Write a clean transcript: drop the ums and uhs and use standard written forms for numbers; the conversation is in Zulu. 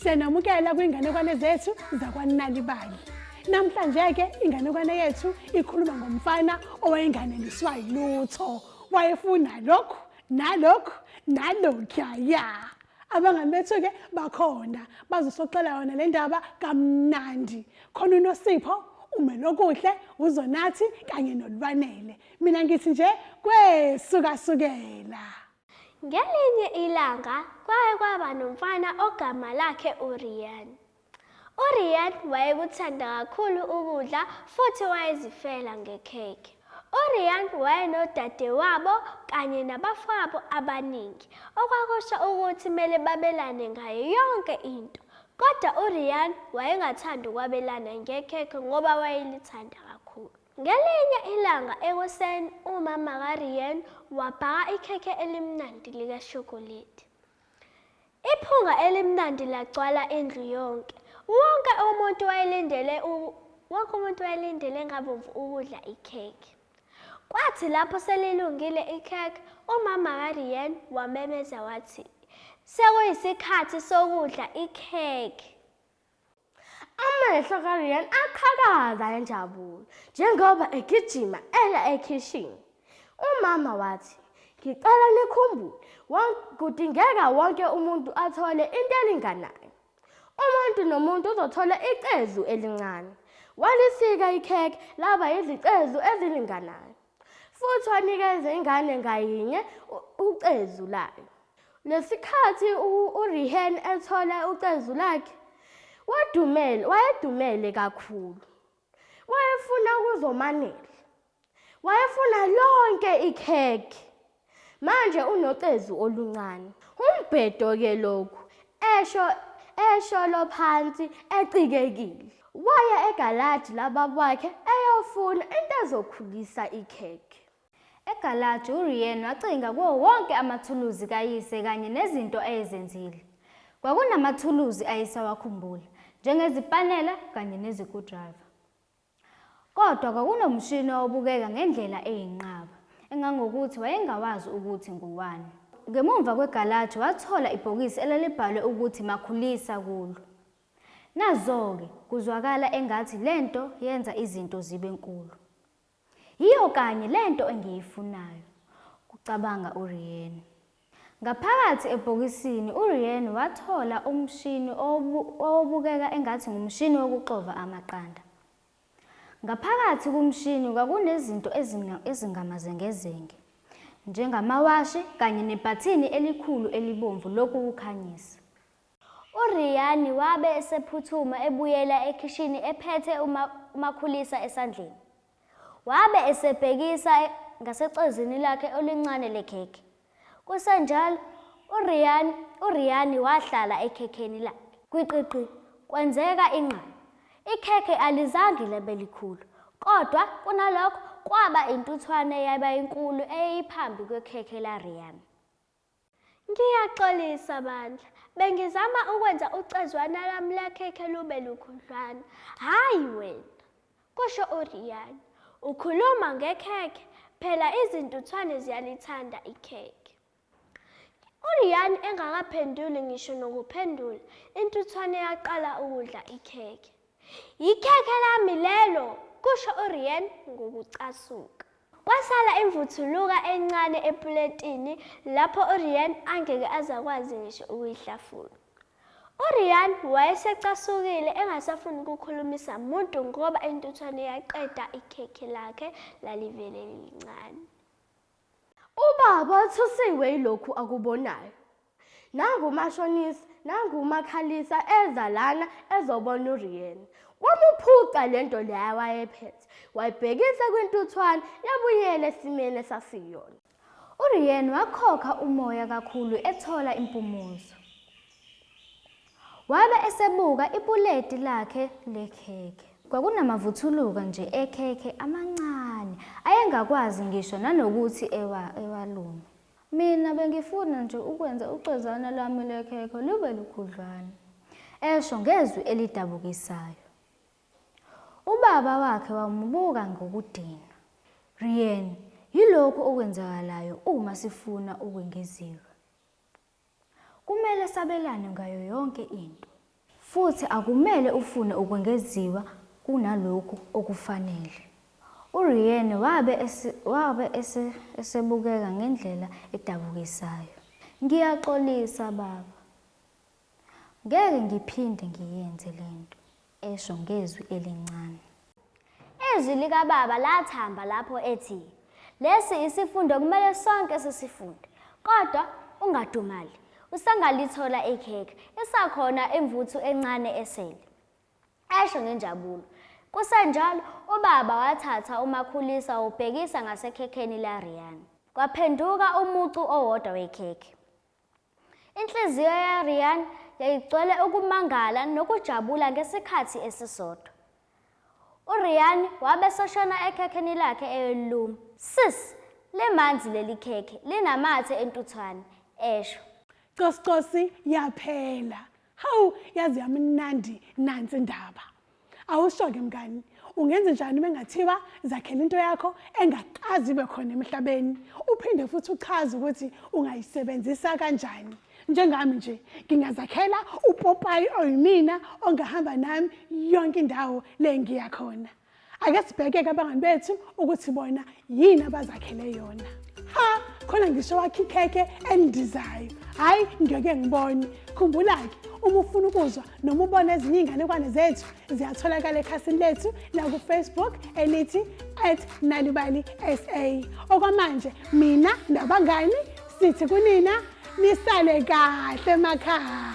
Siyanamukela kwinganekwane zethu zakwaNalibali. Namhlanje ke inganekwane yethu ikhuluma ngomfana owayenganeliswa yilutho. Wayefuna lokhu nalokhu nalokhuya. Abangani bethu ke bakhona bazosoxela yona le ndaba kamnandi. Khona uNosipho, uMelokuhle, uZonathi kanye noLwanele. Mina ngithi nje kwesukasukela. Ngelinye ilanga kwaba nomfana ogama lakhe uRian. uRian wayekuthanda kakhulu ukudla futhi wayezifela ngekhekhe. uRian wayenodadewabo kanye nabafowabo abaningi, okwakusho ukuthi kumele babelane ngayo yonke into. Kodwa uRian wayengathandi ukwabelana ngekhekhe ngoba wayelithanda kakhulu. Ngelinye ilanga ekuseni umama kaRian wabhaka ikhekhe elimnandi likashokoledi. Iphunga elimnandi lagcwala indlu yonke. Wonke umuntu wayelindele ngabomvu ukudla ikhekhe. Kwathi lapho selilungile ikhekhe, umama kaRian wamemeza wathi, "Sekuyisikhathi sokudla ikhekhe." Amehlo kaRian aqhakaza enjabulo njengoba egijima eya ekhishini. Umama wathi, "Ngicela nikhumbule, kudingeka wonke umuntu athole into elinganayo. Umuntu nomuntu uzothola icezu elincane." Walisika ikhekhe laba izicezu ezilinganayo, futhi wanikeza ingane ngayinye ucezu layo. Lesikhathi uRian ethola ucezu lakhe, wayedumele kakhulu. Wayefuna ukuzomanela. Wayefuna lonke ikhekhe. Manje unocezu oluncane. Umbhedo-ke lokhu, esho lo phansi ecikekile. Waya egalaji lababakhe eyofuna into ezokhulisa ikhekhe. Egalaji uRian wacinga kuwo wonke amathuluzi kayise kanye nezinto ayezenzile. Kwakunamathuluzi ayesawakhumbula, njengezipanela kanye nezikudrayiva. Kodwa kwakunomshini owabukeka ngendlela eyinqaba, engangokuthi wayengawazi ukuthi nguwani. Ngemuva kwegalaji wathola ibhokisi elalibhalwe ukuthi Makhulisa kulo. Nazo-ke kuzwakala engathi lento yenza izinto zibe nkulu. Yiyo kanye lento engiyifunayo, kucabanga uRian. Ngaphakathi ebhokisini uRian wathola umshini owabukeka engathi ngumshini wokuxova amaqanda. Ngaphakathi kumshini kwakunezinto ezingamazengezenge, njengamawashi kanye nebhathini elikhulu elibomvu lokukhanyisa. uRian wabe esephuthuma ebuyela ekhishini ephethe uMakhulisa esandleni. Wabe esebhekisa ngasecezini lakhe olincane lekhekhe. Kusenjalo uRian wahlala ekhekheni lakhe. Kwiqiqi kwenzeka inqama. Ikhekhe alizange libe likhulu, kodwa kunalokho kwaba intuthwane yaba inkulu eyiphambi kwekhekhe laRian. "Ngiyaxolisa bandla, bengizama ukwenza ucezwana lami lekhekhe lube lukhudlwana, hhayi wena," kusho uRian. "Ukhuluma ngekhekhe, phela izintuthwane ziyalithanda ikhekhe." uRian engakaphenduli ngisho nokuphendula, intuthwane yaqala ukudla ikhekhe. "Ikhekhe lami lelo," kusho uRian ngokucasuka. Kwasala imvuthuluka encane epuletini lapho uRian angeke azakwazi ngisho ukuyihlafuna. uRian wayesecasukile engasafuni ukukhulumisa umuntu ngoba intuthwane yaqeda ikhekhe lakhe lalivele lincane. Ubaba uthusiwe yilokhu akubonayo. Nangumashonisa, nangumakhalisa eza lana ezobona uRian. Wamuphuca lento leyo wayephethe, wayibhekisa kwintuthwane yabuyela esimeni esasiyona. uRian wakhokha umoya kakhulu ethola impumuzo. Wabe esebuka ipuleti lakhe lekhekhe. Kwakunamavuthuluka nje ekhekhe amancane, ayengakwazi ngisho nanokuthi ewalume. "Mina bengifuna nje ukwenza ucezwana lami lekhekhe lube lukhudlwana," esho ngezwi elidabukisayo. Ubaba wakhe wamubuka ngokudina. "Rian, yilokhu okwenzakalayo uma sifuna ukwengeziwe. Kumele sabelane ngayo yonke into. futhi akumele ufune ukwengeziwa kunalokhu okufanele. URian wabe esebukeka ngendlela edabukisayo. Ngiyaxolisa baba. Ngeke ngiphinde ngiyenze lento, esho ngezwi elincane. Izwi likababa lathamba lapho ethi, lesi isifundo kumele sonke sisifunde, kodwa ungadumali. Usangalithola ikhekhe, isakhona imvuthu encane esele. Esho ngenjabulo. Kusenjalo, ubaba wathatha umakhulisa ubhekisa ngasekhekheni laRian. Kwaphenduka umucu owodwa wekhekhe. Inhliziyo yaRian yayigcwele ukumangala nokujabula ngesikhathi esisodwa. URian wabe seshona ekhekheni lakhe eyoluma. Sis, lemanzi leli khekhe linamathe entuthwane, esho. Cosicosi yaphela. Hawu, yazi yamnandi nansi indaba. Awusho-ke mngani, ungenza njani mengathiwa zakhela into yakho engaqazi ibe khona emhlabeni, uphinde futhi uchaze ukuthi ungayisebenzisa kanjani. Njengami nje, ngingazakhela upopayi oyimina ongahamba nami yonke indawo le ngiya khona. Ake sibheke-ke abangani bethu ukuthi bona yini abazakhele yona. Ha, khona ngisho wakhe ikhekhe endizayo. Hayi, ngeke ngibone. Khumbula-ke, uma ufuna ukuzwa noma ubona ezinye iy'nganekwane zethu ziyatholakala ekhasini lethu la ku-Facebook elithi @NalibaliSA. Okwamanje mina nabangani sithi kunina nisale kahle emakhaya.